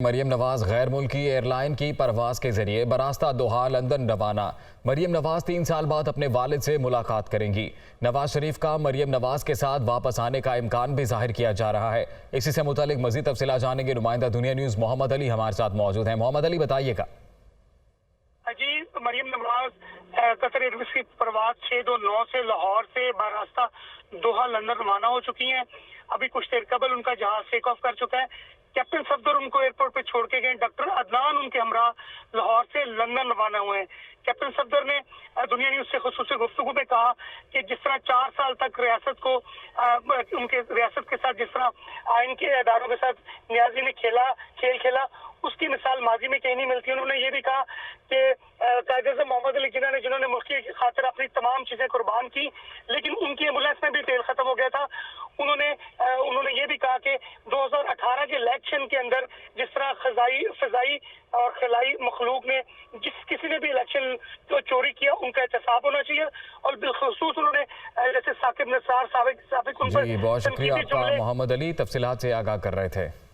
मरियम नवाज गैर मुल्की एयरलाइन की परवाज के जरिए बरास्ता दोहा लंदन रवाना। मरियम नवाज 3 साल बाद अपने वालिद से मुलाकात करेंगी। नवाज शरीफ का मरियम नवाज के साथ वापस आने का इम्कान भी जाहिर किया जा रहा है। इसी से मुतालिक मजीद तफसीलात जानेंगे नुमाइंदा दुनिया न्यूज मोहम्मद अली हमारे साथ मौजूद हैं। मोहम्मद अली, बताइएगा। जी, मरियम नवाज कतर एयरवेज की परवाज 629 से लाहौर से बरास्ता दोहा लंदन रवाना हो चुकी हैं। अभी कुछ देर कबल उनका जहाज टेक ऑफ कर चुका है। कैप्टन सफदर उनको एयरपोर्ट पे छोड़ के गए। डॉक्टर अदनान उनके हमरा लाहौर से लंदन रवाना हुए हैं। कैप्टन सफदर ने दुनिया न्यूज से खुसूसी गुफ्तगू में कहा कि जिस तरह 4 साल तक रियासत को उनके रियासत के साथ जिस तरह आइन के इदारों के साथ न्याजी ने खेल खेला, उसकी मिसाल माजी में कहीं नहीं मिलती। उन्होंने ये भी कहा कि कायद-ए-आज़म मोहम्मद अली जिन्होंने मुल्क की खातिर अपनी तमाम चीजें कुर्बान की, लेकिन उनकी एम्बुलेंस में भी तेल खत्म हो गया था। उन्होंने ये भी कहा कि 2018 के इलेक्शन के अंदर जिस तरह फजाई और खिलाई मखलूक ने किसी ने भी इलेक्शन को चोरी किया, उनका एहतसाब होना चाहिए। और बिलखुसूस उन्होंने जैसे साकिब निसार साबिक उन पर बहुत शुक्रिया आपका मोहम्मद अली, तफसीलात से आगाह कर रहे थे।